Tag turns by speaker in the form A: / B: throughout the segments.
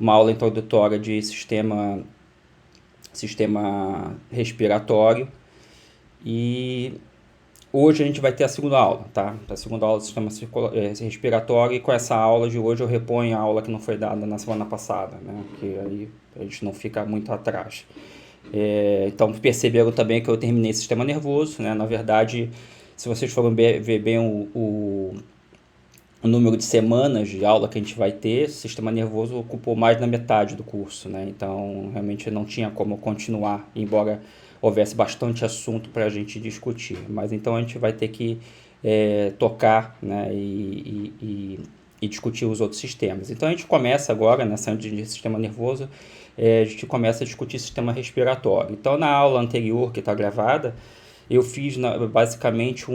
A: uma aula introdutória de sistema respiratório. E hoje a gente vai ter a segunda aula, tá? A segunda aula do sistema respiratório, e com essa aula de hoje eu reponho a aula que não foi dada na semana passada, né? Porque aí a gente não fica muito atrás. Então perceberam também que eu terminei sistema nervoso, né? Na verdade, se vocês forem ver bem o número de semanas de aula que a gente vai ter, o sistema nervoso ocupou mais da metade do curso, né? Então realmente não tinha como continuar, embora houvesse bastante assunto para a gente discutir. Mas então a gente vai ter que tocar, né? E discutir os outros sistemas. Então a gente começa agora, nessa de sistema nervoso, a gente começa a discutir sistema respiratório. Então na aula anterior, que está gravada, eu fiz basicamente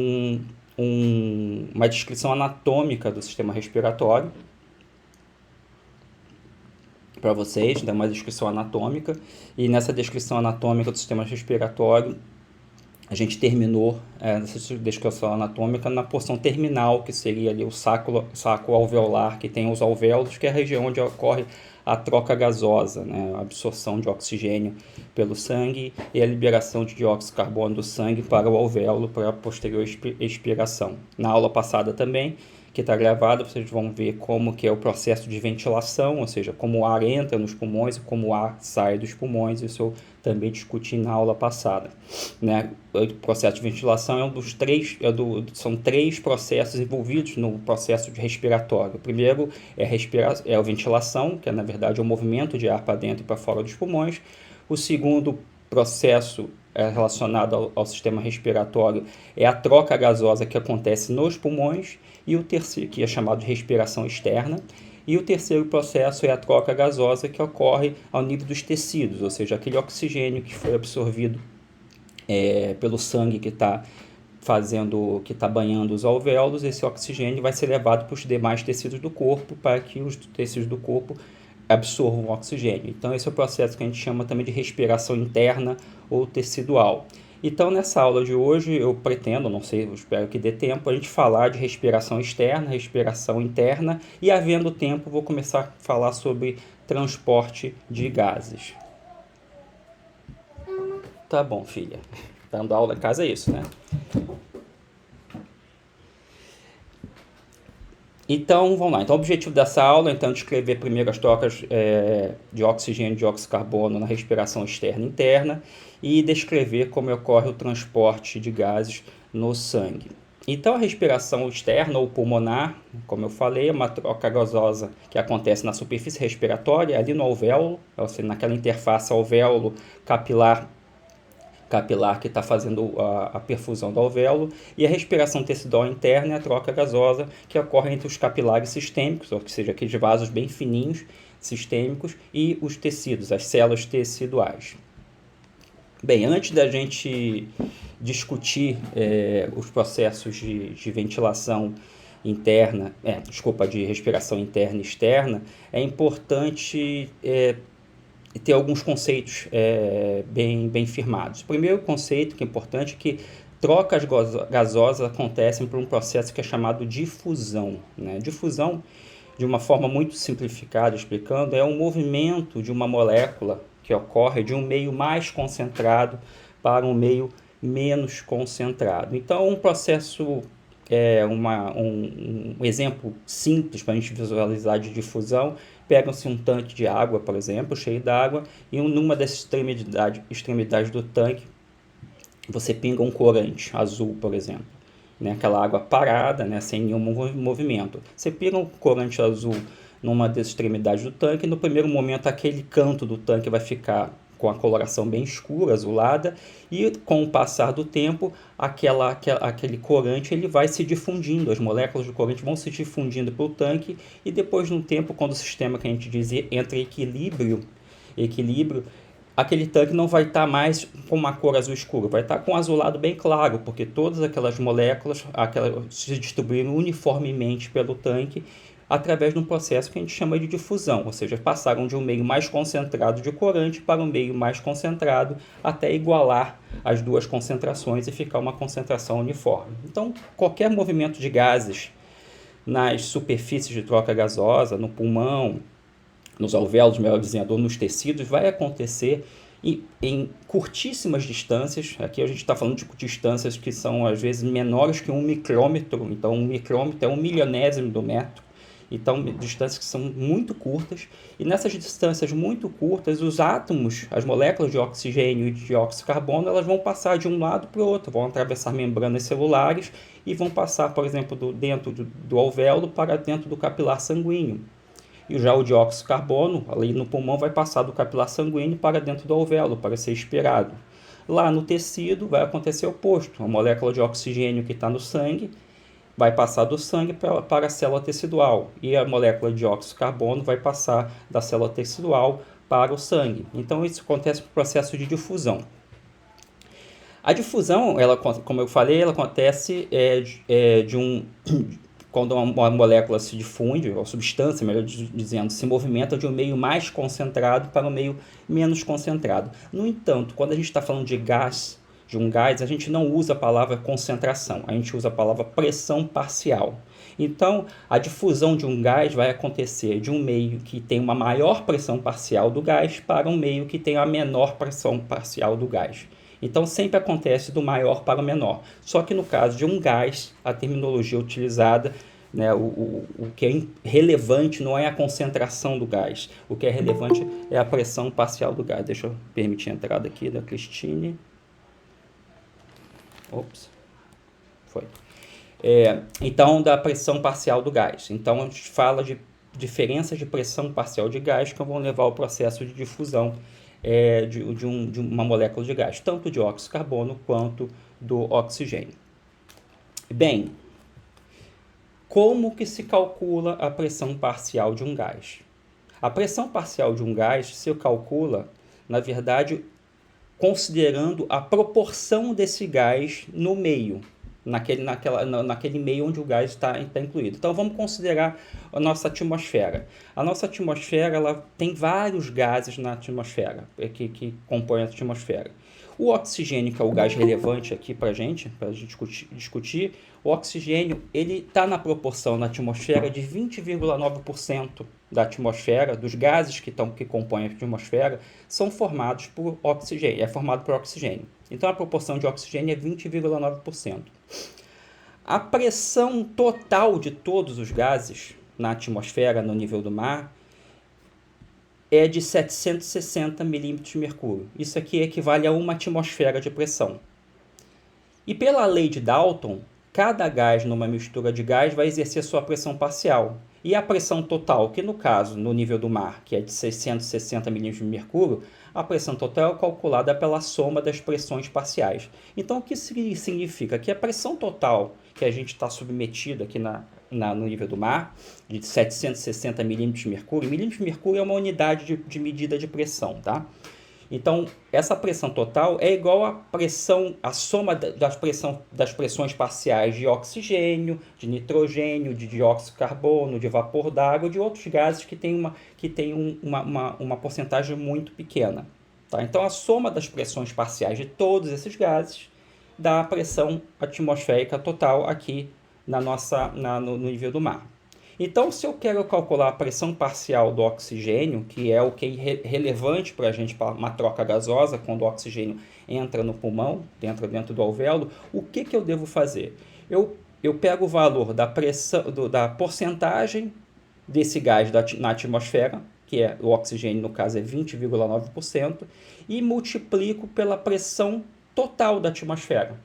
A: uma descrição anatômica do sistema respiratório para vocês, né, uma descrição anatômica, e nessa descrição anatômica do sistema respiratório a gente terminou essa descrição anatômica na porção terminal, que seria ali o saco alveolar, que tem os alvéolos, que é a região onde ocorre a troca gasosa, né, a absorção de oxigênio pelo sangue e a liberação de dióxido de carbono do sangue para o alvéolo para a posterior expiração. Na aula passada também, que está gravada, vocês vão ver como que é o processo de ventilação, ou seja, como o ar entra nos pulmões e como o ar sai dos pulmões. Isso eu também discuti na aula passada, né? O processo de ventilação são três processos envolvidos no processo de respiratório. O primeiro é a ventilação, que na verdade é o movimento de ar para dentro e para fora dos pulmões. O segundo processo relacionado ao sistema respiratório é a troca gasosa que acontece nos pulmões, e o terceiro, que é chamado de respiração externa, e o terceiro processo é a troca gasosa que ocorre ao nível dos tecidos, ou seja, aquele oxigênio que foi absorvido pelo sangue que está banhando os alvéolos. Esse oxigênio vai ser levado para os demais tecidos do corpo, para que os tecidos do corpo absorvam o oxigênio. Então esse é o processo que a gente chama também de respiração interna ou tecidual. Então nessa aula de hoje eu pretendo, não sei, eu espero que dê tempo, a gente falar de respiração externa, respiração interna, e havendo tempo vou começar a falar sobre transporte de gases. Tá bom, filha. Dando aula em casa é isso, né? Então, vamos lá. Então, o objetivo dessa aula então, é descrever primeiro as trocas de oxigênio e dióxido de carbono na respiração externa e interna, e descrever como ocorre o transporte de gases no sangue. Então, a respiração externa ou pulmonar, como eu falei, é uma troca gasosa que acontece na superfície respiratória, ali no alvéolo, ou seja, naquela interface alvéolo-capilar que está fazendo a perfusão do alvéolo, e a respiração tecidual interna é a troca gasosa que ocorre entre os capilares sistêmicos, ou seja, aqueles vasos bem fininhos, sistêmicos, e os tecidos, as células teciduais. Bem, antes da gente discutir os processos de ventilação interna, de respiração interna e externa, é importante ter alguns conceitos bem firmados. O primeiro conceito que é importante é que trocas gasosas acontecem por um processo que é chamado difusão, né? Difusão, de uma forma muito simplificada explicando, é um movimento de uma molécula que ocorre de um meio mais concentrado para um meio menos concentrado. Então, um processo, um exemplo simples para a gente visualizar de difusão: pega-se um tanque de água, por exemplo, cheio d'água, e numa das extremidades do tanque você pinga um corante azul, por exemplo, né? Aquela água parada, né? Sem nenhum movimento. Você pinga um corante azul numa das extremidades do tanque, e no primeiro momento aquele canto do tanque vai ficar com a coloração bem escura, azulada, e com o passar do tempo, aquele corante ele vai se difundindo, as moléculas do corante vão se difundindo pelo tanque, e depois de um tempo, quando o sistema que a gente dizia entra em equilíbrio, aquele tanque não vai estar mais com uma cor azul escura, vai estar com um azulado bem claro, porque todas aquelas moléculas se distribuíram uniformemente pelo tanque, através de um processo que a gente chama de difusão, ou seja, passaram de um meio mais concentrado de corante para um meio mais concentrado, até igualar as duas concentrações e ficar uma concentração uniforme. Então, qualquer movimento de gases nas superfícies de troca gasosa, no pulmão, nos alvéolos, melhor dizendo, ou nos tecidos, vai acontecer em curtíssimas distâncias. Aqui a gente está falando de distâncias que são às vezes menores que 1 micrômetro, então 1 micrômetro é 1 milionésimo do metro, então distâncias que são muito curtas, e nessas distâncias muito curtas os átomos, as moléculas de oxigênio e de dióxido de carbono, elas vão passar de um lado para o outro, vão atravessar membranas celulares e vão passar, por exemplo, dentro do alvéolo para dentro do capilar sanguíneo. E já o dióxido de carbono, ali no pulmão, vai passar do capilar sanguíneo para dentro do alvéolo, para ser expirado. Lá no tecido vai acontecer o oposto. A molécula de oxigênio que está no sangue vai passar do sangue para a célula tecidual. E a molécula de dióxido de carbono vai passar da célula tecidual para o sangue. Então isso acontece no processo de difusão. A difusão, ela, como eu falei, ela acontece quando uma molécula se difunde, ou substância, melhor dizendo, se movimenta de um meio mais concentrado para um meio menos concentrado. No entanto, quando a gente está falando de gás, de um gás, a gente não usa a palavra concentração, a gente usa a palavra pressão parcial. Então, a difusão de um gás vai acontecer de um meio que tem uma maior pressão parcial do gás para um meio que tem a menor pressão parcial do gás. Então, sempre acontece do maior para o menor. Só que no caso de um gás, a terminologia utilizada, né, o que é relevante não é a concentração do gás. O que é relevante é a pressão parcial do gás. Deixa eu permitir a entrada aqui da Cristine. Ops. Foi. Então, da pressão parcial do gás. Então, a gente fala de diferenças de pressão parcial de gás que vão levar ao processo de difusão de uma molécula de gás, tanto de dióxido de carbono quanto do oxigênio. Bem, como que se calcula a pressão parcial de um gás? A pressão parcial de um gás se calcula, na verdade, considerando a proporção desse gás no meio, naquele meio onde o gás está incluído. Então vamos considerar a nossa atmosfera. A nossa atmosfera, ela tem vários gases na atmosfera, que compõem a atmosfera. O oxigênio, que é o gás relevante aqui para a gente discutir, o oxigênio ele está na proporção na atmosfera de 20,9% da atmosfera, dos gases que compõem a atmosfera, são formados por oxigênio, é formado por oxigênio. Então a proporção de oxigênio é 20,9%. A pressão total de todos os gases na atmosfera, no nível do mar, é de 760 milímetros de mercúrio. Isso aqui equivale a uma atmosfera de pressão. E pela lei de Dalton, cada gás numa mistura de gás vai exercer sua pressão parcial. E a pressão total, que no caso, no nível do mar, que é de 660 milímetros de mercúrio, a pressão total é calculada pela soma das pressões parciais. Então, o que significa? Que a pressão total que a gente está submetido aqui no nível do mar, de 760 milímetros de mercúrio. Milímetros de mercúrio é uma unidade de medida de pressão, tá? Então, essa pressão total é igual à pressão, a soma das pressões parciais de oxigênio, de nitrogênio, de dióxido de carbono, de vapor d'água, de outros gases que têm uma porcentagem muito pequena. Tá? Então, a soma das pressões parciais de todos esses gases dá a pressão atmosférica total aqui no nível do mar. Então, se eu quero calcular a pressão parcial do oxigênio, que é o que é relevante para a gente, para uma troca gasosa, quando o oxigênio entra no pulmão, dentro do alvéolo, o que eu devo fazer? Eu pego o valor da porcentagem desse gás na atmosfera, que é o oxigênio, no caso é 20,9%, e multiplico pela pressão total da atmosfera,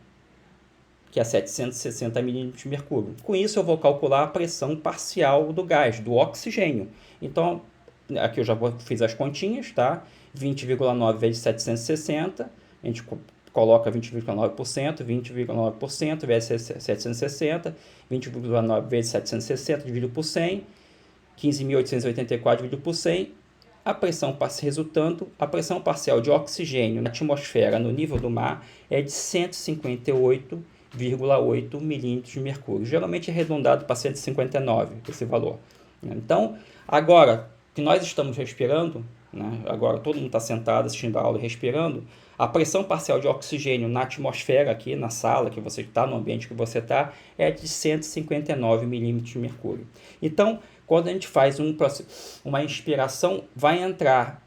A: que é 760 milímetros de mercúrio. Com isso, eu vou calcular a pressão parcial do gás, do oxigênio. Então, aqui eu já fiz as continhas, tá? 20,9 vezes 760, a gente coloca 20,9%, 20,9% vezes 760, 20,9 vezes 760 dividido por 100, 15.884 dividido por 100, a pressão parcial de oxigênio na atmosfera no nível do mar é de 158,8 milímetros de mercúrio. Geralmente é arredondado para 159, esse valor. Então, agora que nós estamos respirando, né, agora todo mundo está sentado assistindo a aula e respirando, a pressão parcial de oxigênio na atmosfera aqui, na sala que você está, no ambiente que você está, é de 159 milímetros de mercúrio. Então, Quando a gente faz uma inspiração, vai entrar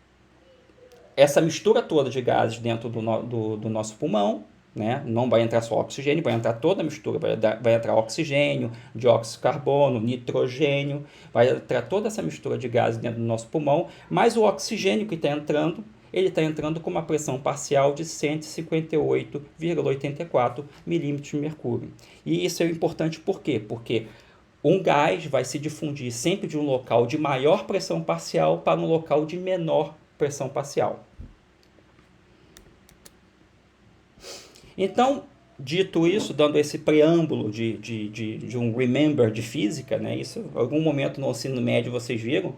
A: essa mistura toda de gases dentro do nosso pulmão, né? Não vai entrar só oxigênio, vai entrar toda a mistura, vai entrar oxigênio, dióxido de carbono, nitrogênio, vai entrar toda essa mistura de gases dentro do nosso pulmão, mas o oxigênio que está entrando, ele está entrando com uma pressão parcial de 158,84 milímetros de mercúrio. E isso é importante por quê? Porque um gás vai se difundir sempre de um local de maior pressão parcial para um local de menor pressão parcial. Então, dito isso, dando esse preâmbulo de um remember de física, né? Isso em algum momento no ensino médio vocês viram.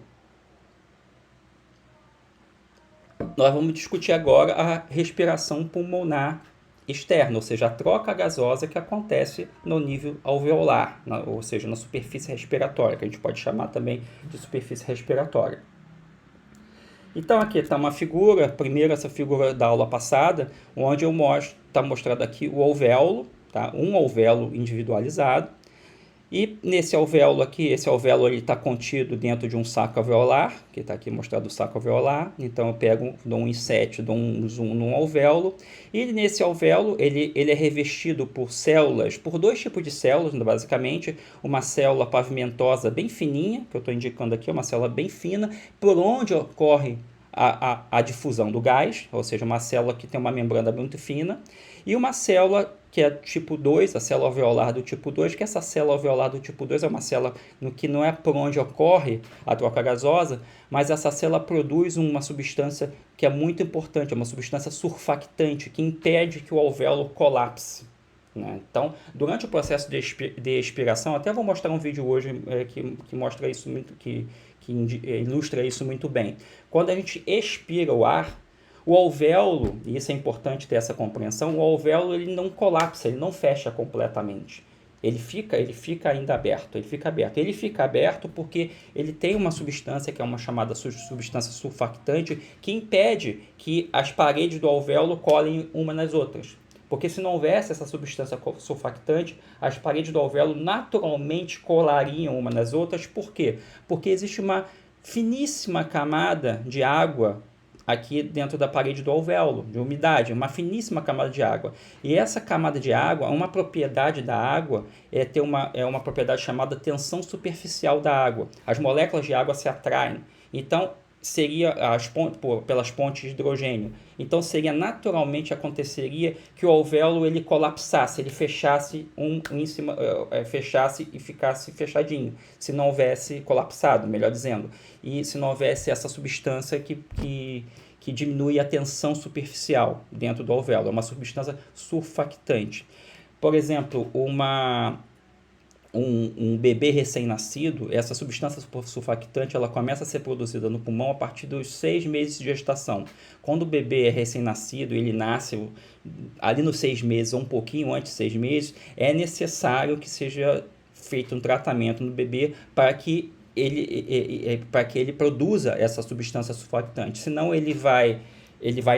A: Nós vamos discutir agora a respiração pulmonar externa, ou seja, a troca gasosa que acontece no nível alveolar, ou seja, na superfície respiratória, que a gente pode chamar também de superfície respiratória. Então aqui está uma figura, primeiro essa figura da aula passada, onde eu mostro, está mostrado aqui o alvéolo, tá? Um alvéolo individualizado. E nesse alvéolo aqui, esse alvéolo está contido dentro de um saco alveolar, que está aqui mostrado o saco alveolar. Então eu pego, dou um inset, dou um zoom num alvéolo. E nesse alvéolo ele é revestido por células, por dois tipos de células, basicamente. Uma célula pavimentosa bem fininha, que eu estou indicando aqui, uma célula bem fina, por onde ocorre a difusão do gás, ou seja, uma célula que tem uma membrana muito fina, e uma célula que é tipo 2, a célula alveolar do tipo 2, que essa célula alveolar do tipo 2 é uma célula que não é por onde ocorre a troca gasosa, mas essa célula produz uma substância que é muito importante, é uma substância surfactante, que impede que o alvéolo colapse. Né? Então, durante o processo de expiração, até vou mostrar um vídeo hoje que mostra isso muito, que ilustra isso muito bem. Quando a gente expira o ar, o alvéolo, e isso é importante ter essa compreensão, o alvéolo ele não colapsa, ele não fecha completamente. Ele fica ainda aberto, ele fica aberto. Ele fica aberto porque ele tem uma substância que é uma chamada substância surfactante que impede que as paredes do alvéolo colhem uma nas outras. Porque se não houvesse essa substância surfactante, as paredes do alvéolo naturalmente colariam uma nas outras. Por quê? Porque existe uma finíssima camada de água aqui dentro da parede do alvéolo, de umidade, uma finíssima camada de água. E essa camada de água, uma propriedade da água é uma propriedade chamada tensão superficial da água. As moléculas de água se atraem. Então, seria pelas pontes de hidrogênio. Então, naturalmente aconteceria que o alvéolo ele colapsasse, ele fechasse em cima, fechasse e ficasse fechadinho, se não houvesse colapsado, melhor dizendo, e se não houvesse essa substância que diminui a tensão superficial dentro do alvéolo, é uma substância surfactante. Por exemplo, um bebê recém-nascido, essa substância surfactante ela começa a ser produzida no pulmão a partir dos 6 meses de gestação. Quando o bebê é recém-nascido, ele nasce ali nos 6 meses ou um pouquinho antes de 6 meses, é necessário que seja feito um tratamento no bebê para que ele produza essa substância surfactante. Senão ele vai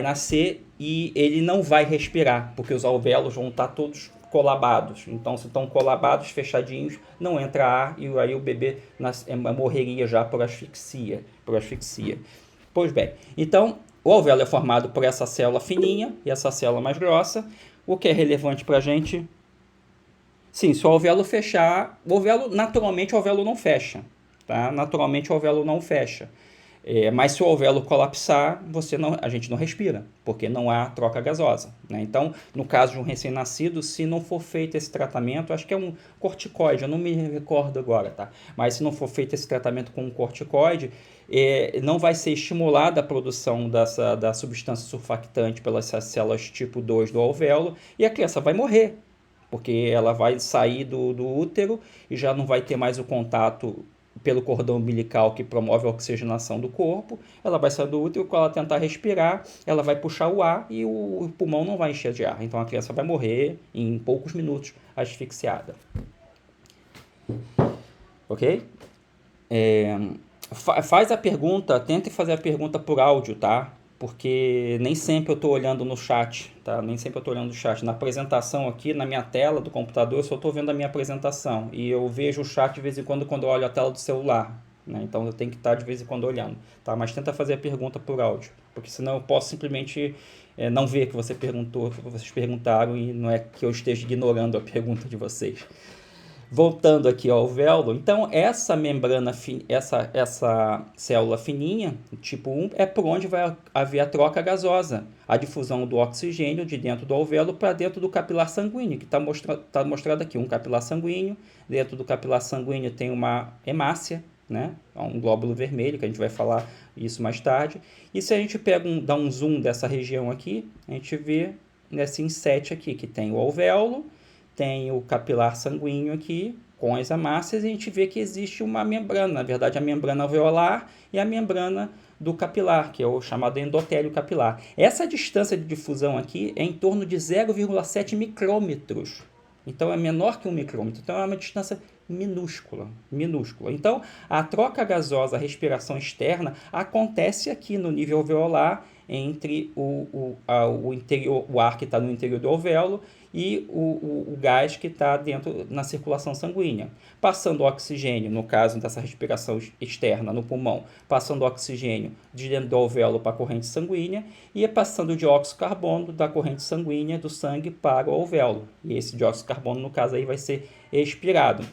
A: nascer e ele não vai respirar, porque os alvéolos vão estar todos colabados. Então, se estão colabados, fechadinhos, não entra ar e aí o bebê morreria já por asfixia. Pois bem, então o alvéolo é formado por essa célula fininha e essa célula mais grossa. O que é relevante para a gente? Sim, se o alvéolo fechar, naturalmente o alvéolo não fecha. Tá? Naturalmente o alvéolo não fecha. Mas se o alvéolo colapsar, a gente não respira, porque não há troca gasosa. Né? Então, no caso de um recém-nascido, se não for feito esse tratamento, acho que é um corticoide, eu não me recordo agora, tá? Mas se não for feito esse tratamento com um corticoide, não vai ser estimulada a produção da substância surfactante pelas células tipo 2 do alvéolo e a criança vai morrer, porque ela vai sair do útero e já não vai ter mais o contato pelo cordão umbilical que promove a oxigenação do corpo, ela vai sair do útero, quando ela tentar respirar, ela vai puxar o ar e o pulmão não vai encher de ar. Então a criança vai morrer em poucos minutos asfixiada. Ok? Faz a pergunta, tente fazer a pergunta por áudio, tá? Porque nem sempre eu estou olhando no chat, tá? Nem sempre eu estou olhando no chat. Na apresentação aqui, na minha tela do computador, eu só estou vendo a minha apresentação. E eu vejo o chat de vez em quando eu olho a tela do celular. né? Então eu tenho que estar de vez em quando olhando, tá? Mas tenta fazer a pergunta por áudio, porque senão eu posso simplesmente não ver que você perguntou, que vocês perguntaram, e não é que eu esteja ignorando a pergunta de vocês. Voltando aqui ao alvéolo, então essa membrana, essa célula fininha, tipo 1, é por onde vai haver a troca gasosa, a difusão do oxigênio de dentro do alvéolo para dentro do capilar sanguíneo, que está mostrado aqui, um capilar sanguíneo. Dentro do capilar sanguíneo tem uma hemácia, né? Um glóbulo vermelho, que a gente vai falar isso mais tarde. E se a gente dá um zoom dessa região aqui, a gente vê nesse inset aqui, que tem o alvéolo, tem o capilar sanguíneo aqui, com as hemácias, e a gente vê que existe uma membrana, na verdade a membrana alveolar e a membrana do capilar, que é o chamado endotélio capilar. Essa distância de difusão aqui é em torno de 0,7 micrômetros. Então é menor que 1 micrômetro, então é uma distância minúscula. Então a troca gasosa, a respiração externa, acontece aqui no nível alveolar, entre o ar que está no interior do alvéolo e o gás que está dentro na circulação sanguínea. Passando o oxigênio, no caso dessa respiração externa no pulmão, passando o oxigênio de dentro do alvéolo para a corrente sanguínea e passando o dióxido de carbono da corrente sanguínea do sangue para o alvéolo. E esse dióxido de carbono, no caso, aí vai ser expirado.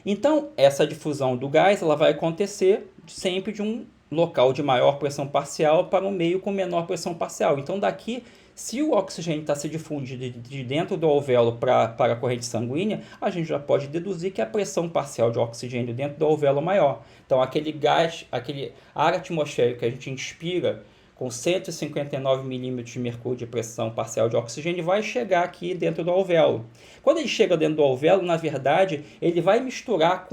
A: Então, essa difusão do gás ela vai acontecer sempre de um local de maior pressão parcial para um meio com menor pressão parcial. Então, daqui, se o oxigênio está se difundindo de dentro do alvéolo para a corrente sanguínea, a gente já pode deduzir que a pressão parcial de oxigênio dentro do alvéolo é maior. Então, aquele gás, aquele ar atmosférico que a gente inspira com 159 milímetros de mercúrio de pressão parcial de oxigênio, vai chegar aqui dentro do alvéolo. Quando ele chega dentro do alvéolo, na verdade, ele vai misturar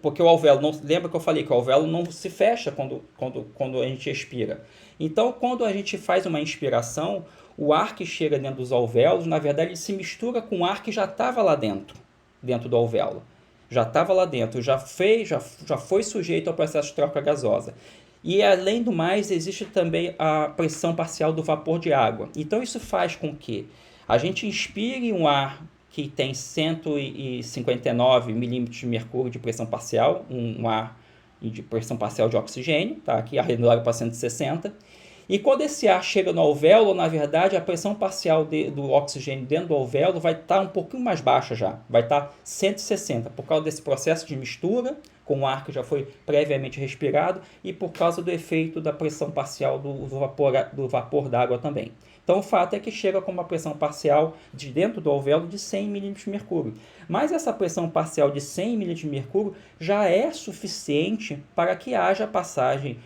A: porque o alvéolo, lembra que eu falei que o alvéolo não se fecha quando a gente expira. Então, quando a gente faz uma inspiração, o ar que chega dentro dos alvéolos, na verdade, ele se mistura com o ar que já estava lá dentro do alvéolo. Já estava lá dentro, já foi sujeito ao processo de troca gasosa. E, além do mais, existe também a pressão parcial do vapor de água. Então, isso faz com que a gente inspire um ar que tem 159 milímetros de mercúrio de pressão parcial, um ar de pressão parcial de oxigênio, tá? Aqui arredondado para 160. E quando esse ar chega no alvéolo, na verdade, a pressão parcial do oxigênio dentro do alvéolo vai estar um pouquinho mais baixa já, vai estar 160, por causa desse processo de mistura com o ar que já foi previamente respirado e por causa do efeito da pressão parcial do vapor d'água também. Então, o fato é que chega com uma pressão parcial de dentro do alvéolo de 100 milímetros de mercúrio. Mas essa pressão parcial de 100 milímetros de mercúrio já é suficiente para que haja passagem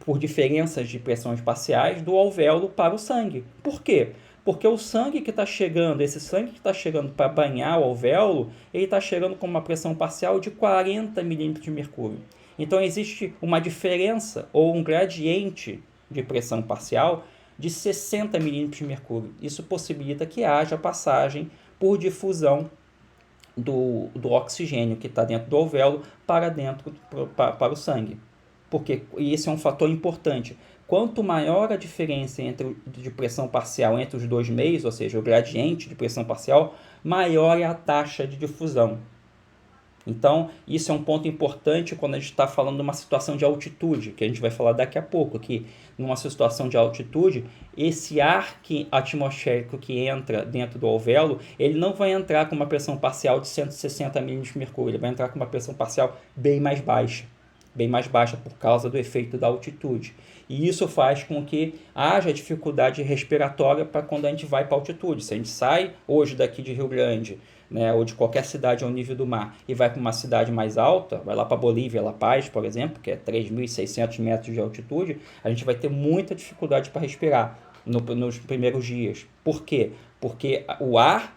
A: por diferenças de pressões parciais do alvéolo para o sangue. Por quê? Porque o sangue que está chegando, esse sangue que está chegando para banhar o alvéolo, ele está chegando com uma pressão parcial de 40 milímetros de mercúrio. Então existe uma diferença ou um gradiente de pressão parcial de 60 milímetros de mercúrio. Isso possibilita que haja passagem por difusão do oxigênio que está dentro do alvéolo para o sangue. Porque esse é um fator importante. Quanto maior a diferença de pressão parcial entre os dois meios, ou seja, o gradiente de pressão parcial, maior é a taxa de difusão. Então, isso é um ponto importante quando a gente está falando de uma situação de altitude, que a gente vai falar daqui a pouco, que numa situação de altitude, esse ar atmosférico que entra dentro do alvéolo, ele não vai entrar com uma pressão parcial de 160 milímetros de mercúrio, ele vai entrar com uma pressão parcial bem mais baixa por causa do efeito da altitude. E isso faz com que haja dificuldade respiratória para quando a gente vai para a altitude. Se a gente sai hoje daqui de Rio Grande, né, ou de qualquer cidade ao nível do mar, e vai para uma cidade mais alta, vai lá para Bolívia, La Paz, por exemplo, que é 3.600 metros de altitude, a gente vai ter muita dificuldade para respirar nos primeiros dias. Por quê? Porque o ar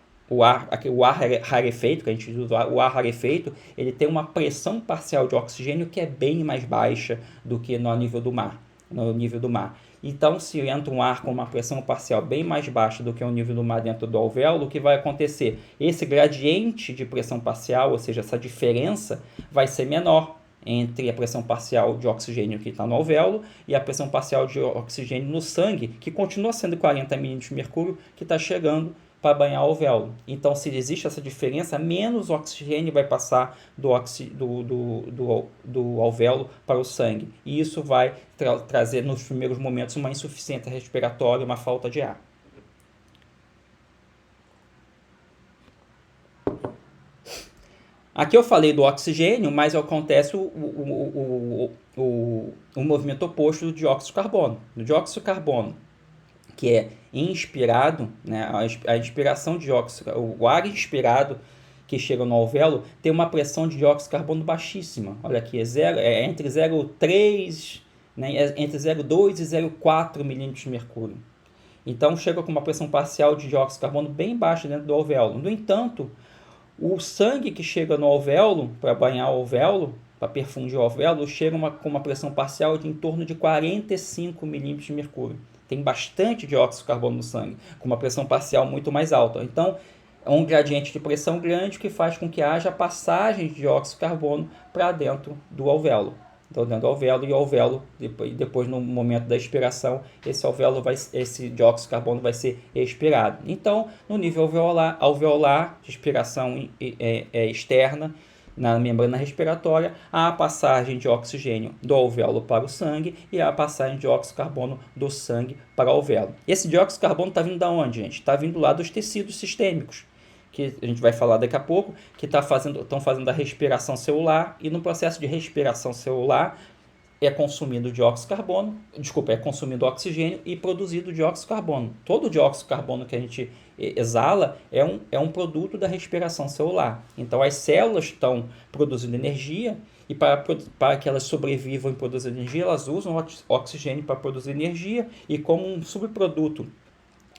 A: rarefeito, que a gente usa, o ar rarefeito, ele tem uma pressão parcial de oxigênio que é bem mais baixa do que no nível do mar. Então, se entra um ar com uma pressão parcial bem mais baixa do que o nível do mar dentro do alvéolo, o que vai acontecer? Esse gradiente de pressão parcial, ou seja, essa diferença, vai ser menor entre a pressão parcial de oxigênio que está no alvéolo e a pressão parcial de oxigênio no sangue, que continua sendo 40 milímetros de mercúrio, que está chegando para banhar o alvéolo. Então, se existe essa diferença, menos oxigênio vai passar do alvéolo para o sangue. E isso vai trazer, nos primeiros momentos, uma insuficiência respiratória, uma falta de ar. Aqui eu falei do oxigênio, mas acontece o movimento oposto do dióxido de carbono. No dióxido de carbono, que é inspirado, né, a inspiração de dióxido, o ar inspirado que chega no alvéolo tem uma pressão de dióxido de carbono baixíssima. Olha aqui, é entre 0,3, né, entre 0,2 e 0,4 milímetros de mercúrio. Então chega com uma pressão parcial de dióxido de carbono bem baixa dentro do alvéolo. No entanto, o sangue que chega no alvéolo, para banhar o alvéolo, para perfundir o alvéolo, chega com uma pressão parcial de em torno de 45 milímetros de mercúrio. Tem bastante dióxido de carbono no sangue, com uma pressão parcial muito mais alta. Então, é um gradiente de pressão grande que faz com que haja passagem de dióxido de carbono para dentro do alvéolo. Então, dentro do alvéolo, e o alvéolo, depois no momento da expiração, esse dióxido de carbono vai ser expirado. Então, no nível alveolar de expiração externa, na membrana respiratória, há a passagem de oxigênio do alvéolo para o sangue e a passagem de dióxido de carbono do sangue para o alvéolo. Esse dióxido de carbono está vindo da onde, gente? Está vindo lá dos tecidos sistêmicos, que a gente vai falar daqui a pouco, que estão fazendo a respiração celular, e no processo de respiração celular é consumido dióxido de carbono, é consumido oxigênio e produzido dióxido de carbono. Todo o dióxido de carbono que a gente exala é um produto da respiração celular. Então as células estão produzindo energia e para que elas sobrevivam e produzam energia, elas usam oxigênio para produzir energia, e como um subproduto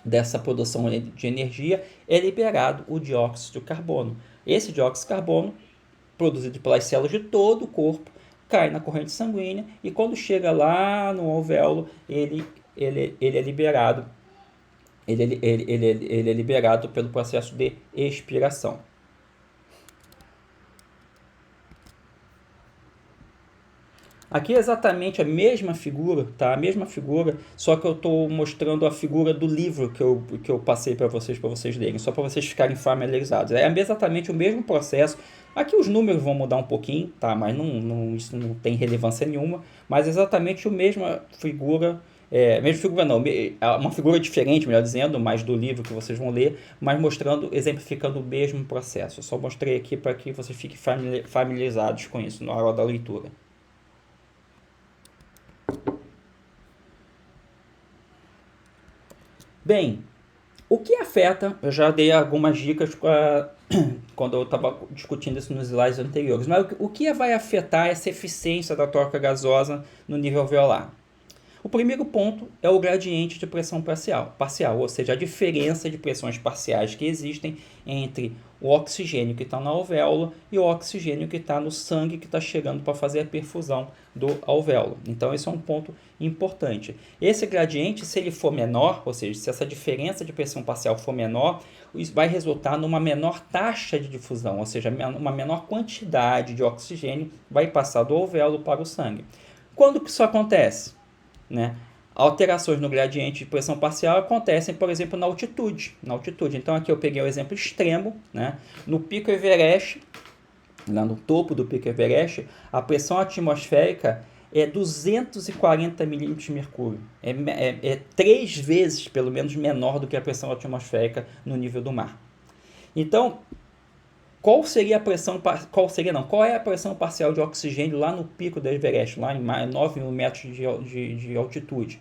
A: dessa produção de energia é liberado o dióxido de carbono. Esse dióxido de carbono, produzido pelas células de todo o corpo, cai na corrente sanguínea, e quando chega lá no alvéolo, ele é liberado. Ele é liberado pelo processo de expiração. Aqui é exatamente a mesma figura, tá? A mesma figura, só que eu estou mostrando a figura do livro que eu passei para vocês lerem, só para vocês ficarem familiarizados. É exatamente o mesmo processo. Aqui os números vão mudar um pouquinho, tá? Mas isso não tem relevância nenhuma. Mas exatamente a mesma figura, uma figura diferente, melhor dizendo, mas do livro que vocês vão ler, mas exemplificando o mesmo processo. Eu só mostrei aqui para que vocês fiquem familiarizados com isso na hora da leitura. Bem, o que afeta, eu já dei algumas dicas quando eu estava discutindo isso nos slides anteriores, mas o que vai afetar essa eficiência da troca gasosa no nível alveolar? O primeiro ponto é o gradiente de pressão parcial, ou seja, a diferença de pressões parciais que existem entre o oxigênio que está no alvéolo e o oxigênio que está no sangue que está chegando para fazer a perfusão do alvéolo. Então, esse é um ponto importante. Esse gradiente, se ele for menor, ou seja, se essa diferença de pressão parcial for menor, isso vai resultar numa menor taxa de difusão, ou seja, uma menor quantidade de oxigênio vai passar do alvéolo para o sangue. Quando que isso acontece? Né? Alterações no gradiente de pressão parcial acontecem, por exemplo, na altitude. Então, aqui eu peguei o exemplo extremo, né? No Pico Everest, lá no topo do Pico Everest, a pressão atmosférica é 240 milímetros de mercúrio. É 3 vezes, pelo menos, menor do que a pressão atmosférica no nível do mar. Então, qual é a pressão parcial de oxigênio lá no pico do Everest, lá em 9 mil metros de altitude?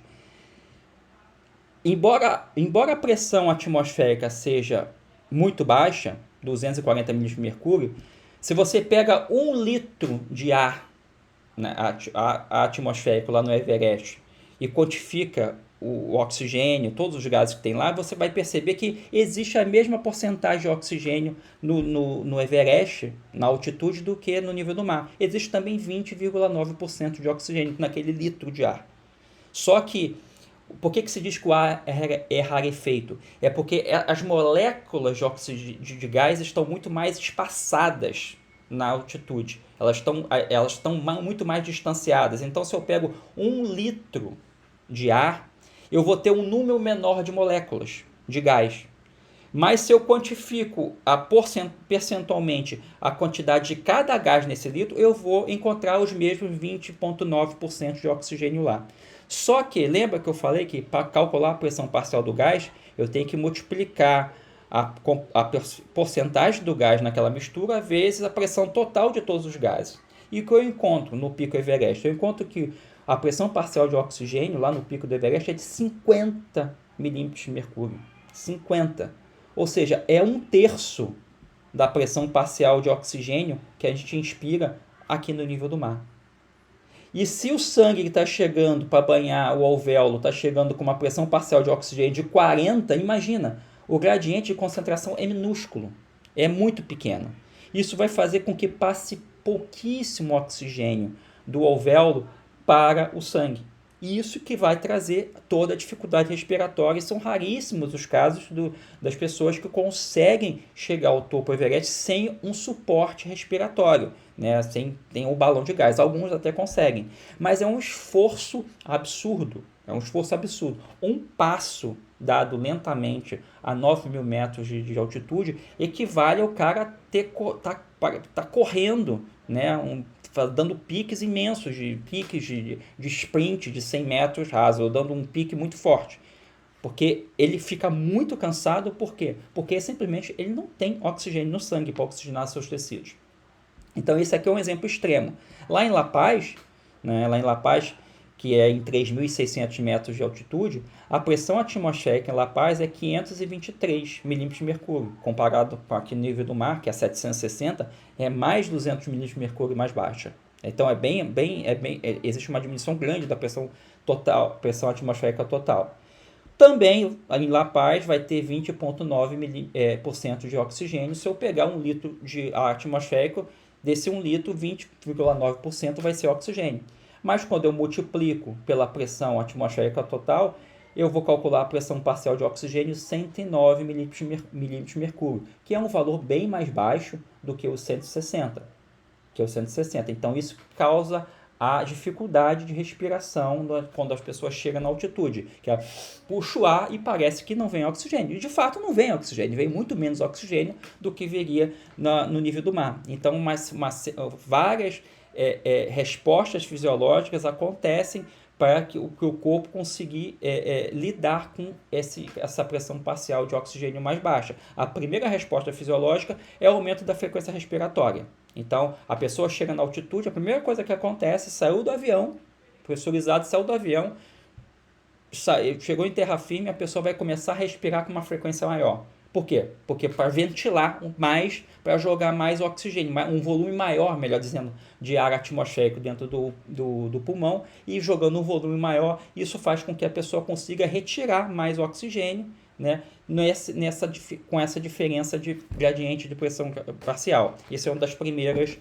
A: Embora a pressão atmosférica seja muito baixa, 240 milímetros de mercúrio, se você pega 1 litro de ar, né, atmosférico lá no Everest, e quantifica o oxigênio, todos os gases que tem lá, você vai perceber que existe a mesma porcentagem de oxigênio no Everest, na altitude, do que no nível do mar. Existe também 20,9% de oxigênio naquele litro de ar. Só que, por que se diz que o ar é rarefeito? É porque as moléculas de gás estão muito mais espaçadas na altitude. Elas estão muito mais distanciadas. Então, se eu pego 1 litro de ar, eu vou ter um número menor de moléculas de gás. Mas se eu quantifico percentualmente a quantidade de cada gás nesse litro, eu vou encontrar os mesmos 20,9% de oxigênio lá. Só que, lembra que eu falei que para calcular a pressão parcial do gás, eu tenho que multiplicar a porcentagem do gás naquela mistura vezes a pressão total de todos os gases. E o que eu encontro no pico Everest? Eu encontro que a pressão parcial de oxigênio lá no pico do Everest é de 50 milímetros de mercúrio. 50. Ou seja, é 1/3 da pressão parcial de oxigênio que a gente inspira aqui no nível do mar. E se o sangue que está chegando para banhar o alvéolo está chegando com uma pressão parcial de oxigênio de 40, imagina, o gradiente de concentração é minúsculo, é muito pequeno. Isso vai fazer com que passe pouquíssimo oxigênio do alvéolo para o sangue. E isso que vai trazer toda a dificuldade respiratória. E são raríssimos os casos das pessoas que conseguem chegar ao topo Everest sem um suporte respiratório, né? Sem o balão de gás. Alguns até conseguem. Mas é um esforço absurdo. É um esforço absurdo. Um passo dado lentamente a 9.000 metros de altitude equivale ao cara tá correndo, né? Dando piques imensos, piques de sprint de 100 metros raso, dando um pique muito forte. Porque ele fica muito cansado, por quê? Porque simplesmente ele não tem oxigênio no sangue para oxigenar seus tecidos. Então esse aqui é um exemplo extremo. Lá em La Paz, que é em 3.600 metros de altitude, a pressão atmosférica em La Paz é 523 milímetros de mercúrio, comparado com aqui no nível do mar, que é 760, é mais 200 milímetros de mercúrio mais baixa. Então existe uma diminuição grande da pressão atmosférica total. Também em La Paz vai ter 20,9% de oxigênio. Se eu pegar 1 litro de ar atmosférico, desse 1 litro, 20,9% vai ser oxigênio. Mas quando eu multiplico pela pressão atmosférica total, eu vou calcular a pressão parcial de oxigênio 109 milímetros de mercúrio, que é um valor bem mais baixo do que o 160. Então isso causa a dificuldade de respiração quando as pessoas chegam na altitude, que é puxa o ar e parece que não vem oxigênio. E de fato não vem oxigênio, vem muito menos oxigênio do que viria no nível do mar. Então várias respostas fisiológicas acontecem para que o corpo conseguir lidar com essa pressão parcial de oxigênio mais baixa. A primeira resposta fisiológica é o aumento da frequência respiratória. Então, a pessoa chega na altitude, a primeira coisa que acontece, saiu do avião, pressurizado, saiu do avião, chegou em terra firme, a pessoa vai começar a respirar com uma frequência maior. Por quê? Porque para ventilar mais, para jogar mais oxigênio, um volume maior, melhor dizendo, de ar atmosférico dentro do pulmão, e jogando um volume maior, isso faz com que a pessoa consiga retirar mais oxigênio, né, com essa diferença de gradiente de pressão parcial. Isso é uma das primeiras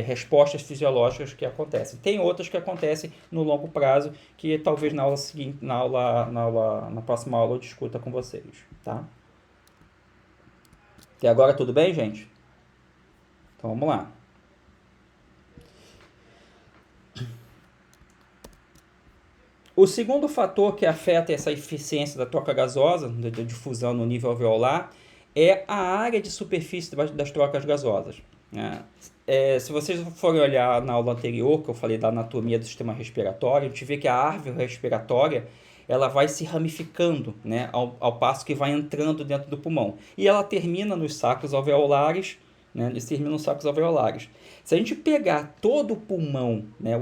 A: respostas fisiológicas que acontecem. Tem outras que acontecem no longo prazo, que talvez na aula seguinte, na próxima aula eu discuta com vocês, tá? E agora tudo bem, gente? Então vamos lá. O segundo fator que afeta essa eficiência da troca gasosa, da difusão no nível alveolar, é a área de superfície das trocas gasosas. Se vocês forem olhar na aula anterior, que eu falei da anatomia do sistema respiratório, a gente vê que a árvore respiratória ela vai se ramificando, né, ao passo que vai entrando dentro do pulmão. E ela termina nos sacos alveolares, né, Se a gente pegar todo o pulmão, né,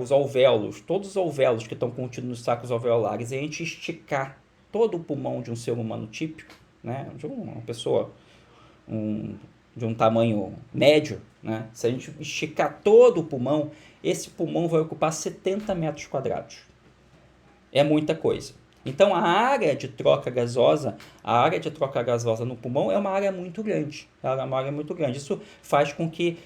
A: todos os alvéolos que estão contidos nos sacos alveolares, e a gente esticar todo o pulmão de um ser humano típico, né, de uma pessoa de um tamanho médio, né, se a gente esticar todo o pulmão, esse pulmão vai ocupar 70 metros quadrados. É muita coisa. Então, a área de troca gasosa no pulmão é uma área muito grande. Isso faz com que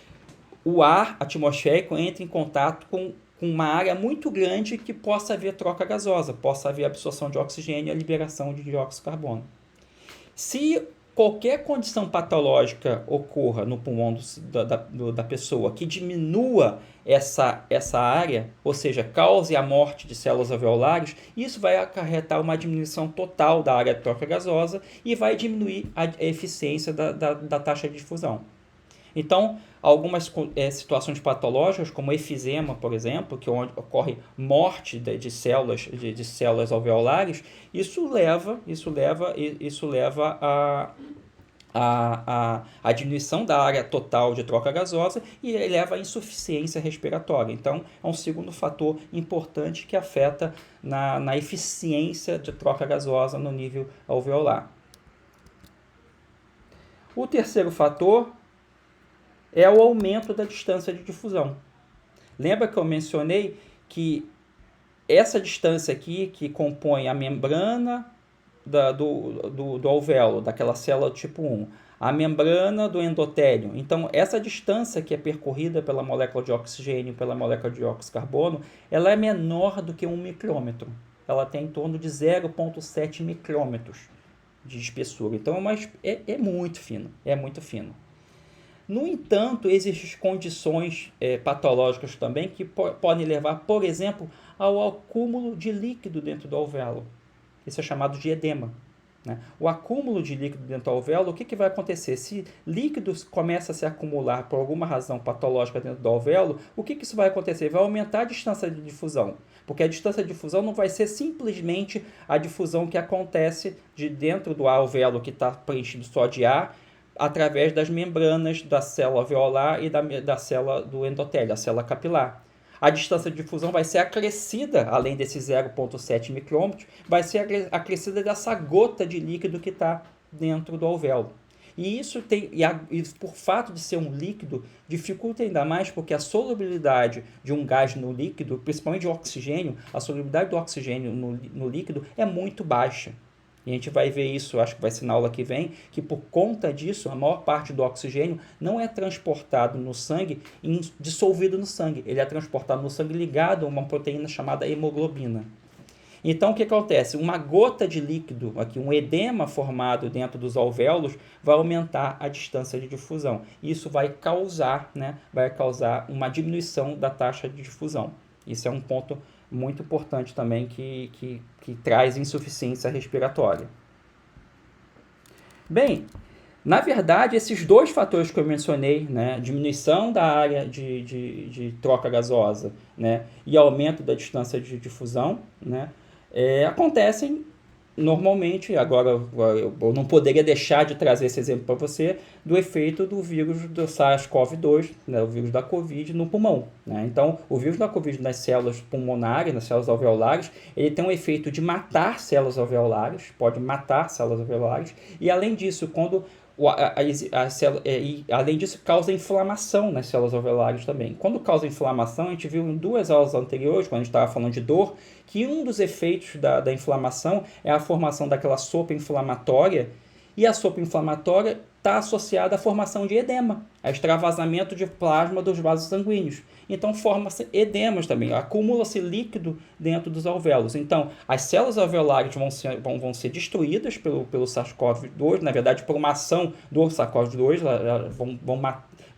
A: o ar atmosférico entre em contato com uma área muito grande que possa haver troca gasosa, possa haver absorção de oxigênio e a liberação de dióxido de carbono. Se qualquer condição patológica ocorra no pulmão da pessoa que diminua essa área, ou seja, cause a morte de células alveolares, isso vai acarretar uma diminuição total da área de troca gasosa e vai diminuir a eficiência da taxa de difusão. Então, algumas situações patológicas, como efizema, por exemplo, que onde ocorre morte de células alveolares, isso leva a diminuição da área total de troca gasosa e leva à insuficiência respiratória. Então, é um segundo fator importante que afeta na eficiência de troca gasosa no nível alveolar. O terceiro fator é o aumento da distância de difusão. Lembra que eu mencionei que essa distância aqui, que compõe a membrana do alvéolo, daquela célula tipo 1, a membrana do endotélio. Então, essa distância que é percorrida pela molécula de oxigênio, pela molécula de dióxido de carbono, ela é menor do que 1 micrômetro. Ela tem em torno de 0,7 micrômetros de espessura. Então, é muito fino, No entanto, existem condições patológicas também que podem levar, por exemplo, ao acúmulo de líquido dentro do alvéolo. Isso é chamado de edema. Né? O acúmulo de líquido dentro do alvéolo, o que vai acontecer? Se líquido começa a se acumular por alguma razão patológica dentro do alvéolo, o que isso vai acontecer? Vai aumentar a distância de difusão, porque a distância de difusão não vai ser simplesmente a difusão que acontece de dentro do alvéolo que está preenchido só de ar, através das membranas da célula alveolar e da célula do endotélio, a célula capilar. A distância de difusão vai ser acrescida, além desse 0,7 micrômetros, vai ser acrescida dessa gota de líquido que está dentro do alvéolo. E isso por fato de ser um líquido, dificulta ainda mais porque a solubilidade de um gás no líquido, principalmente de oxigênio, a solubilidade do oxigênio no líquido é muito baixa. E a gente vai ver isso, acho que vai ser na aula que vem, que por conta disso, a maior parte do oxigênio não é transportado no sangue, dissolvido no sangue. Ele é transportado no sangue ligado a uma proteína chamada hemoglobina. Então, o que acontece? Uma gota de líquido, aqui, um edema formado dentro dos alvéolos, vai aumentar a distância de difusão. Isso vai causar uma diminuição da taxa de difusão. Isso é um ponto muito importante também que traz insuficiência respiratória. Bem, na verdade, esses dois fatores que eu mencionei, né, diminuição da área de troca gasosa, né, e aumento da distância de difusão, né, acontecem normalmente. Agora eu não poderia deixar de trazer esse exemplo para você do efeito do vírus do SARS-CoV-2, né, o vírus da Covid no pulmão. Né? Então, o vírus da Covid nas células pulmonares, nas células alveolares, ele tem um efeito de matar células alveolares, pode matar células alveolares, e além disso, além disso, causa inflamação nas células alveolares também. Quando causa inflamação, a gente viu em 2 aulas anteriores, quando a gente estava falando de dor, que um dos efeitos da inflamação é a formação daquela sopa inflamatória, e a sopa inflamatória está associada à formação de edema, a extravasamento de plasma dos vasos sanguíneos. Então, forma-se edemas também, acumula-se líquido dentro dos alvéolos. Então, as células alveolares vão ser destruídas pelo SARS-CoV-2, na verdade, por uma ação do SARS-CoV-2,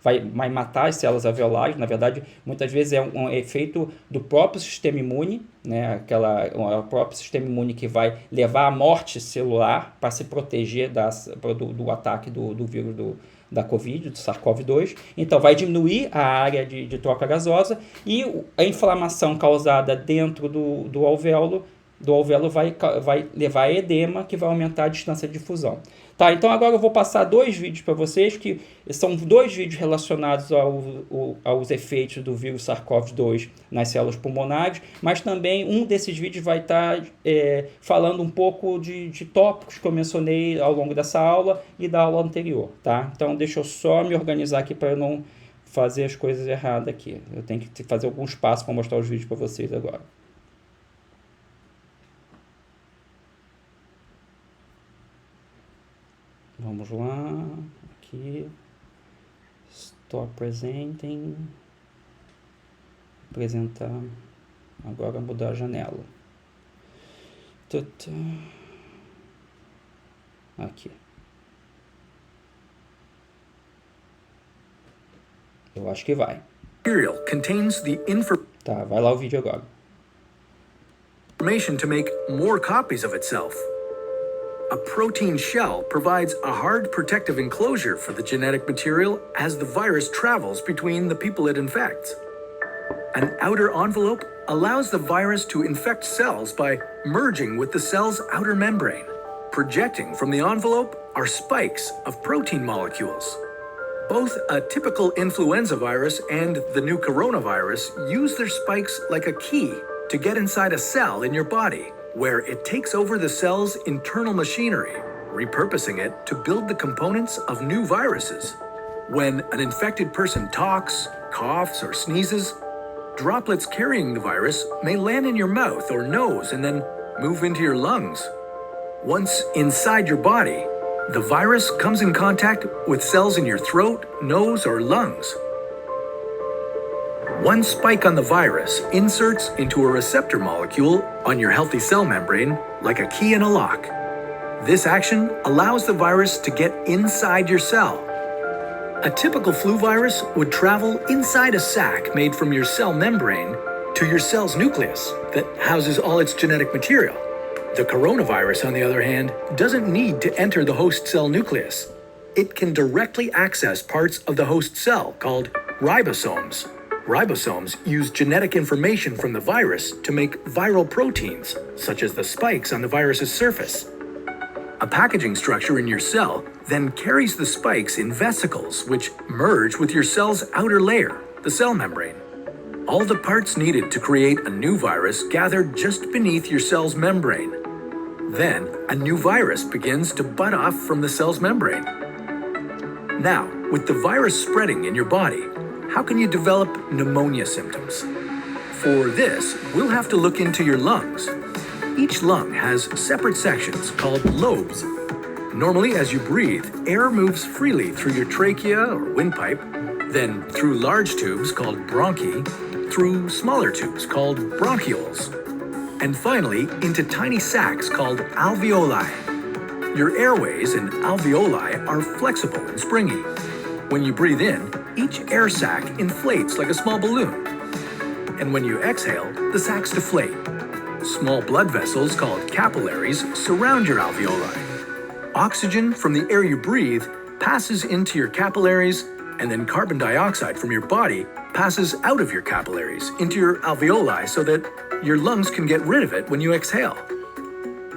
A: vai matar as células alveolares. Na verdade, muitas vezes é um efeito do próprio sistema imune, né? O próprio sistema imune que vai levar à morte celular para se proteger do ataque do vírus da Covid, do SARS-CoV-2. Então, vai diminuir a área de troca gasosa e a inflamação causada dentro do alvéolo vai levar a edema, que vai aumentar a distância de difusão. Tá, então agora eu vou passar 2 vídeos para vocês, que são 2 vídeos relacionados aos efeitos do vírus SARS-CoV-2 nas células pulmonares, mas também um desses vídeos vai estar falando um pouco de tópicos que eu mencionei ao longo dessa aula e da aula anterior. Tá? Então deixa eu só me organizar aqui para eu não fazer as coisas erradas aqui. Eu tenho que fazer alguns passos para mostrar os vídeos para vocês agora. Vamos lá, aqui, Stop Presenting, apresentar, agora mudar a janela. Aqui. Eu acho que vai.
B: Material contains the
A: Tá, vai lá o vídeo agora.
B: information to make more copies of itself. A protein shell provides a hard protective enclosure for the genetic material as the virus travels between the people it infects. An outer envelope allows the virus to infect cells by merging with the cell's outer membrane. Projecting from the envelope are spikes of protein molecules. Both a typical influenza virus and the new coronavirus use their spikes like a key to get inside a cell in your body, where it takes over the cell's internal machinery, repurposing it to build the components of new viruses. When an infected person talks, coughs, or sneezes, droplets carrying the virus may land in your mouth or nose and then move into your lungs. Once inside your body, the virus comes in contact with cells in your throat, nose, or lungs. One spike on the virus inserts into a receptor molecule on your healthy cell membrane like a key in a lock. This action allows the virus to get inside your cell. A typical flu virus would travel inside a sac made from your cell membrane to your cell's nucleus that houses all its genetic material. The coronavirus, on the other hand, doesn't need to enter the host cell nucleus. It can directly access parts of the host cell called ribosomes. Ribosomes use genetic information from the virus to make viral proteins, such as the spikes on the virus's surface. A packaging structure in your cell then carries the spikes in vesicles, which merge with your cell's outer layer, the cell membrane. All the parts needed to create a new virus gather just beneath your cell's membrane. Then, a new virus begins to bud off from the cell's membrane. Now, with the virus spreading in your body, how can you develop pneumonia symptoms? For this, we'll have to look into your lungs. Each lung has separate sections called lobes. Normally, as you breathe, air moves freely through your trachea or windpipe, then through large tubes called bronchi, through smaller tubes called bronchioles, and finally into tiny sacs called alveoli. Your airways and alveoli are flexible and springy. When you breathe in, each air sac inflates like a small balloon. And when you exhale, the sacs deflate. Small blood vessels called capillaries surround your alveoli. Oxygen from the air you breathe passes into your capillaries, and then carbon dioxide from your body passes out of your capillaries into your alveoli so that your lungs can get rid of it when you exhale.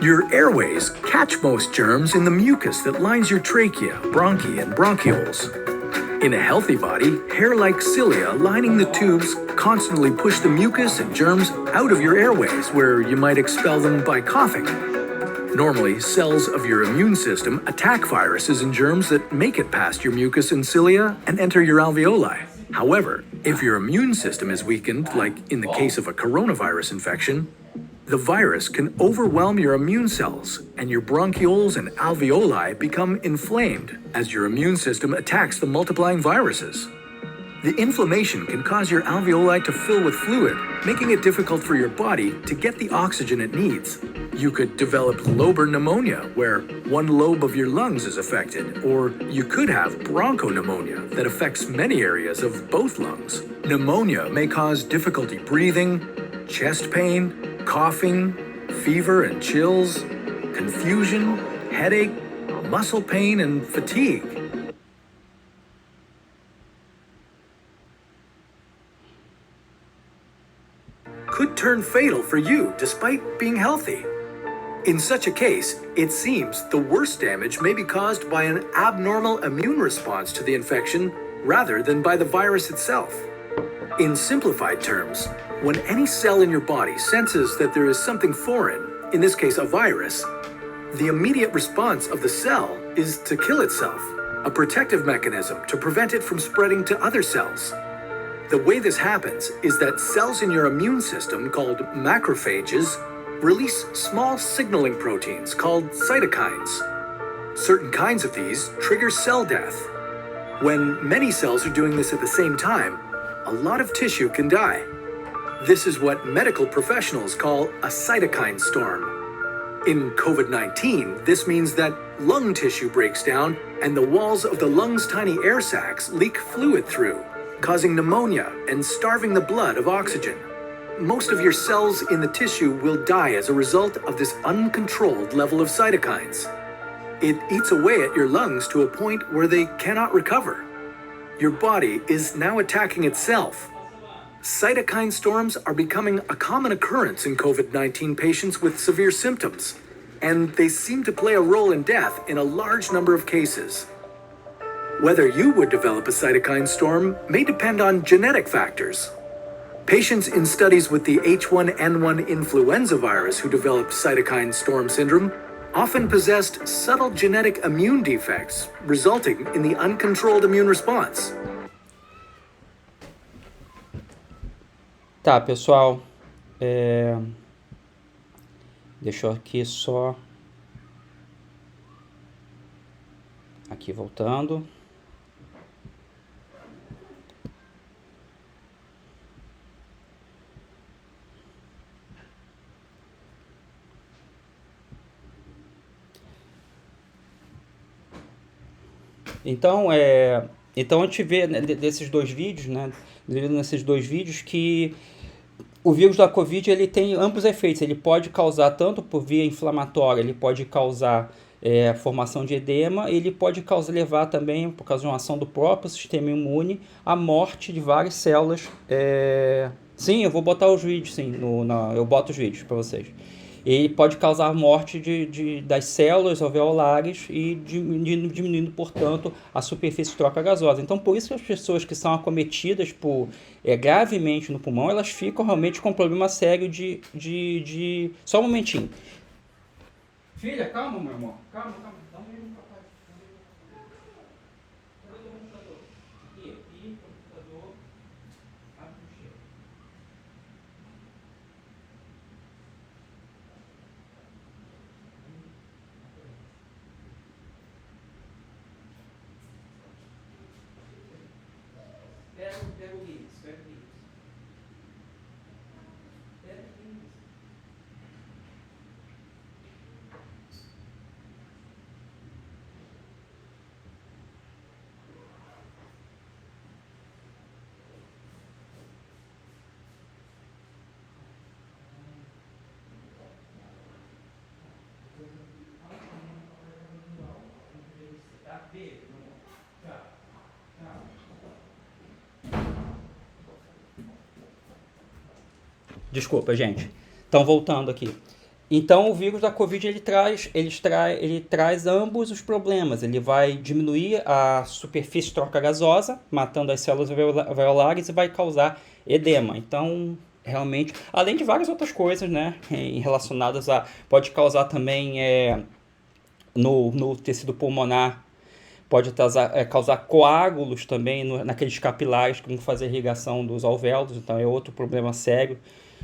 B: Your airways catch most germs in the mucus that lines your trachea, bronchi, and bronchioles. In a healthy body, hair-like cilia lining the tubes constantly push the mucus and germs out of your airways, where you might expel them by coughing. Normally, cells of your immune system attack viruses and germs that make it past your mucus and cilia and enter your alveoli. However, if your immune system is weakened, like in the case of a coronavirus infection, the virus can overwhelm your immune cells, and your bronchioles and alveoli become inflamed as your immune system attacks the multiplying viruses. The inflammation can cause your alveoli to fill with fluid, making it difficult for your body to get the oxygen it needs. You could develop lobar pneumonia, where one lobe of your lungs is affected, or you could have bronchopneumonia that affects many areas of both lungs. Pneumonia may cause difficulty breathing, chest pain, coughing, fever and chills, confusion, headache, muscle pain, and fatigue. Could turn fatal for you despite being healthy. In such a case, it seems the worst damage may be caused by an abnormal immune response to the infection rather than by the virus itself. In simplified terms, when any cell in your body senses that there is something foreign, in this case a virus, the immediate response of the cell is to kill itself, a protective mechanism to prevent it from spreading to other cells. The way this happens is that cells in your immune system, called macrophages, release small signaling proteins called cytokines. Certain kinds of these trigger cell death. When many cells are doing this at the same time, a lot of tissue can die. This is what medical professionals call a cytokine storm. In COVID-19, this means that lung tissue breaks down and the walls of the lungs' tiny air sacs leak fluid through. causing pneumonia and starving the blood of oxygen. Most of your cells in the tissue will die as a result of this uncontrolled level of cytokines. It eats away at your lungs to a point where they cannot recover. Your body is now attacking itself. Cytokine storms are becoming a common occurrence in COVID-19 patients with severe symptoms, and they seem to play a role in death in a large number of cases. Whether you would develop a cytokine storm may depend on genetic factors. Patients in studies with the H1N1 influenza virus who developed cytokine storm syndrome often possessed subtle genetic immune defects, resulting in the uncontrolled immune response.
A: Tá, pessoal, deixa eu aqui só, aqui voltando. Então, a gente vê, né, desses dois vídeos, né, nesses dois vídeos, que o vírus da Covid ele tem amplos efeitos. Ele pode causar, tanto por via inflamatória, ele pode causar formação de edema, ele pode levar também, por causa de uma ação do próprio sistema imune, a morte de várias células. Sim, eu vou botar os vídeos, sim, eu boto os vídeos para vocês. Ele pode causar a morte das células alveolares e diminuindo, portanto, a superfície de troca gasosa. Então, por isso que as pessoas que são acometidas gravemente no pulmão, elas ficam realmente com um problema sério de... Só um momentinho. Filha, calma, meu irmão. Calma. Dá um minuto, papai. Cadê o computador? Aqui, computador. Abre o cheiro. Pega o Linux. Pega o Linux. Desculpa, gente. Então, voltando aqui. Então, o vírus da Covid ele traz ambos os problemas. Ele vai diminuir a superfície de troca gasosa, matando as células alveolares, e vai causar edema. Então, realmente, além de várias outras coisas, né, relacionadas a... Pode causar também no tecido pulmonar, pode causar coágulos também naqueles capilares que vão fazer a irrigação dos alvéolos. Então, é outro problema sério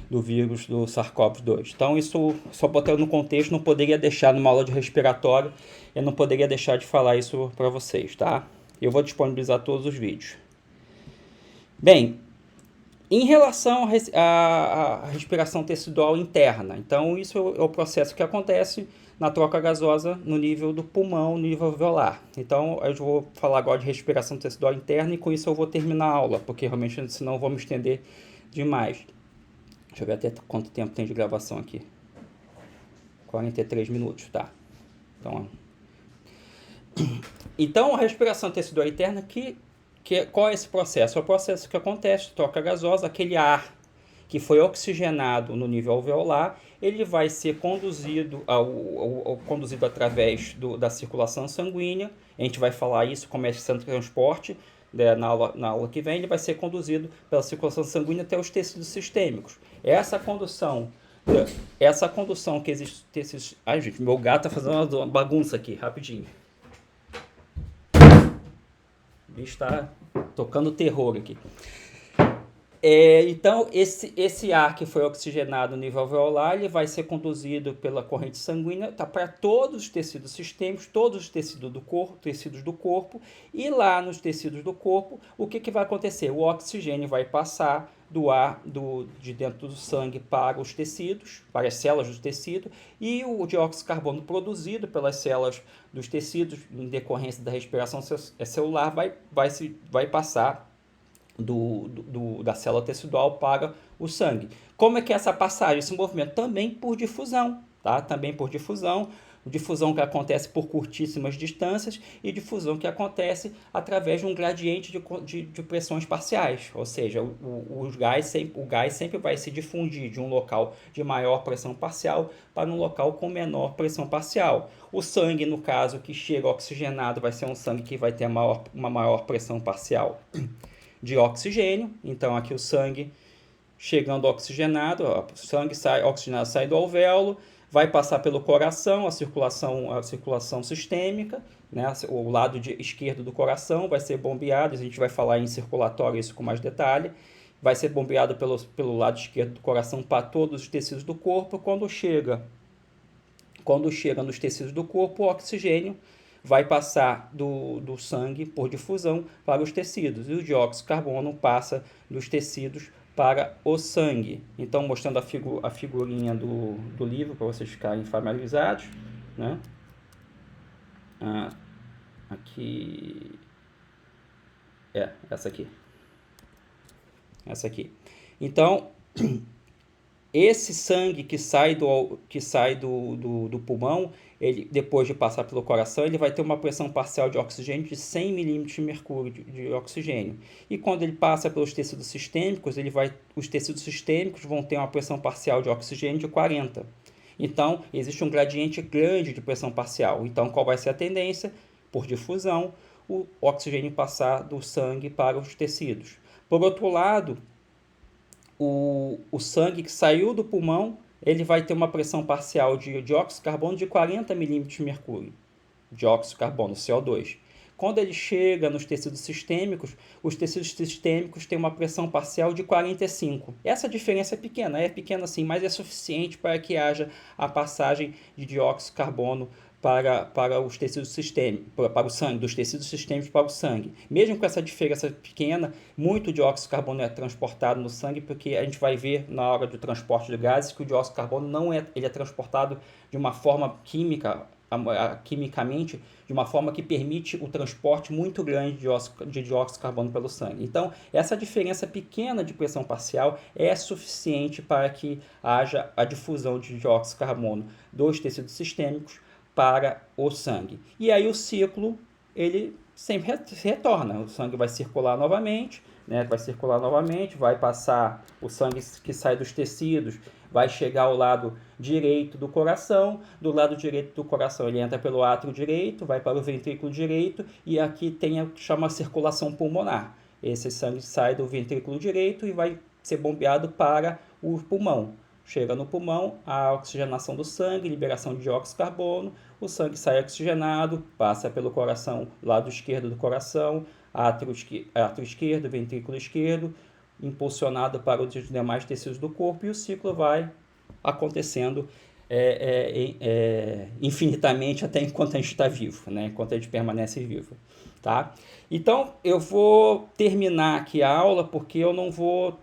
A: do vírus do SARS-CoV-2. Então, isso, só botando no contexto, não poderia deixar numa aula de respiratório, eu não poderia deixar de falar isso para vocês, tá? Eu vou disponibilizar todos os vídeos. Bem, em relação à respiração tecidual interna, então isso é o processo que acontece na troca gasosa no nível do pulmão, no nível alveolar. Então, eu vou falar agora de respiração tecidual interna e com isso eu vou terminar a aula, porque realmente senão eu vou me estender demais. Deixa eu ver até quanto tempo tem de gravação aqui. 43 minutos, tá. Então a respiração tecidual interna, qual é esse processo? É o processo que acontece, troca gasosa, aquele ar que foi oxigenado no nível alveolar, ele vai ser conduzido através da circulação sanguínea. A gente vai falar isso como é esse transporte, na aula que vem. Ele vai ser conduzido pela circulação sanguínea até os tecidos sistêmicos. Essa condução que existe... Ai, gente, meu gato tá fazendo uma bagunça aqui, rapidinho. O bicho tá tocando terror aqui. Então, esse ar que foi oxigenado no nível alveolar, ele vai ser conduzido pela corrente sanguínea para todos os tecidos sistêmicos, todos os tecidos do corpo, e lá nos tecidos do corpo, o que vai acontecer? O oxigênio vai passar do ar de dentro do sangue para os tecidos, para as células do tecido, e o dióxido de carbono produzido pelas células dos tecidos, em decorrência da respiração celular, vai passar da célula tecidual para o sangue. Como é que é essa passagem, esse movimento? Também por difusão, tá? Também por difusão. Difusão que acontece por curtíssimas distâncias e difusão que acontece através de um gradiente de pressões parciais, ou seja, o gás sempre vai se difundir de um local de maior pressão parcial para um local com menor pressão parcial. O sangue, no caso, que chega oxigenado, vai ser um sangue que vai ter uma maior pressão parcial de oxigênio. Então, aqui o sangue chegando oxigenado, o sangue oxigenado sai do alvéolo, vai passar pelo coração, a circulação sistêmica, né? O lado esquerdo do coração vai ser bombeado, a gente vai falar em circulatório isso com mais detalhe, vai ser bombeado pelo lado esquerdo do coração para todos os tecidos do corpo. Quando chega nos tecidos do corpo, o oxigênio vai passar do sangue por difusão para os tecidos, e o dióxido de carbono passa dos tecidos para o sangue. Então, mostrando a figurinha do livro para vocês ficarem familiarizados, né? Aqui essa aqui. Então, esse sangue que sai do pulmão, ele, depois de passar pelo coração, ele vai ter uma pressão parcial de oxigênio de 100 milímetros de mercúrio de oxigênio. E quando ele passa pelos tecidos sistêmicos, os tecidos sistêmicos vão ter uma pressão parcial de oxigênio de 40. Então, existe um gradiente grande de pressão parcial. Então, qual vai ser a tendência? Por difusão, o oxigênio passar do sangue para os tecidos. Por outro lado, o sangue que saiu do pulmão, ele vai ter uma pressão parcial de dióxido de carbono de 40 milímetros de mercúrio, dióxido de carbono, CO2. Quando ele chega nos tecidos sistêmicos, os tecidos sistêmicos têm uma pressão parcial de 45. Essa diferença é pequena sim, mas é suficiente para que haja a passagem de dióxido de carbono para os tecidos sistêmicos, para o sangue, dos tecidos sistêmicos para o sangue. Mesmo com essa diferença pequena, muito dióxido de carbono é transportado no sangue, porque a gente vai ver na hora do transporte de gases que o dióxido de carbono ele é transportado de uma forma quimicamente, de uma forma que permite o transporte muito grande de dióxido de carbono pelo sangue. Então, essa diferença pequena de pressão parcial é suficiente para que haja a difusão de dióxido de carbono dos tecidos sistêmicos para o sangue. E aí o ciclo, ele sempre retorna. O sangue vai circular novamente, né? Vai passar o sangue que sai dos tecidos, vai chegar ao lado direito do coração. Do lado direito do coração, ele entra pelo átrio direito, vai para o ventrículo direito, e aqui tem o que chama circulação pulmonar. Esse sangue sai do ventrículo direito e vai ser bombeado para o pulmão. Chega no pulmão, a oxigenação do sangue, liberação de dióxido de carbono, o sangue sai oxigenado, passa pelo coração, lado esquerdo do coração, átrio esquerdo, ventrículo esquerdo, impulsionado para os demais tecidos do corpo, e o ciclo vai acontecendo infinitamente até enquanto a gente está vivo, né? Enquanto a gente permanece vivo. Tá? Então, eu vou terminar aqui a aula, porque eu não vou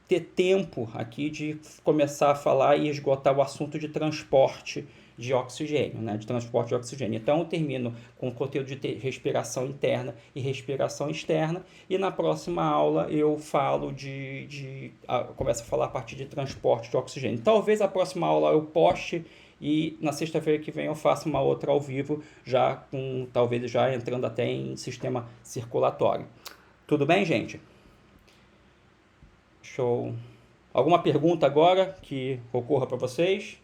A: ter tempo aqui de começar a falar e esgotar o assunto de transporte de oxigênio, né? De transporte de oxigênio. Então, eu termino com o conteúdo de respiração interna e respiração externa, e na próxima aula eu falo começo a falar a partir de transporte de oxigênio. Talvez a próxima aula eu poste, e na sexta-feira que vem eu faço uma outra ao vivo, talvez já entrando até em sistema circulatório. Tudo bem, gente? Show. Alguma pergunta agora que ocorra para vocês?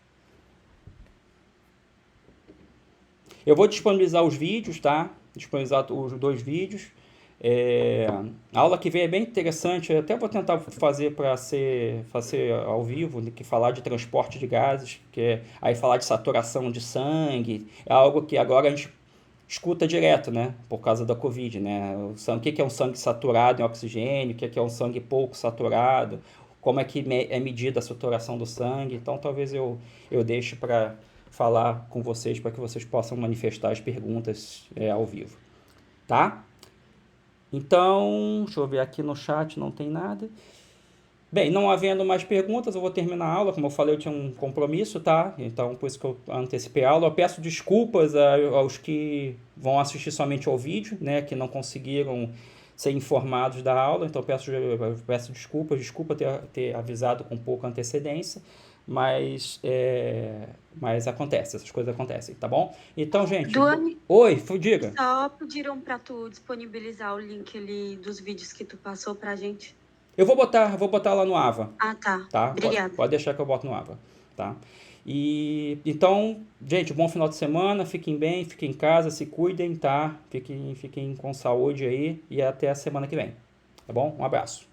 A: Eu vou disponibilizar os vídeos, tá? Disponibilizar os 2 vídeos. A aula que vem é bem interessante. Eu até vou tentar fazer para ser ao vivo, que falar de transporte de gases, aí falar de saturação de sangue. É algo que agora a gente escuta direto, né? Por causa da Covid, né? O que é um sangue saturado em oxigênio, o que é um sangue pouco saturado, como é que é medida a saturação do sangue. Então, talvez eu deixe para falar com vocês, para que vocês possam manifestar as perguntas ao vivo, tá? Então, deixa eu ver aqui no chat, não tem nada. Bem, não havendo mais perguntas, eu vou terminar a aula. Como eu falei, eu tinha um compromisso, tá? Então, por isso que eu antecipei a aula. Eu peço desculpas aos que vão assistir somente ao vídeo, né? Que não conseguiram ser informados da aula, então peço desculpa ter avisado com pouca antecedência, mas acontece, essas coisas acontecem, tá bom? Então, gente...
C: Duane,
A: Oi, diga.
C: só pediram pra tu disponibilizar o link ali dos vídeos que tu passou pra gente.
A: Eu vou botar lá no AVA.
C: Ah, tá.
A: Tá?
C: Obrigada.
A: Pode deixar que eu boto no AVA, tá? E então, gente, bom final de semana, fiquem bem, fiquem em casa, se cuidem, tá? Fiquem com saúde aí e até a semana que vem, tá bom? Um abraço.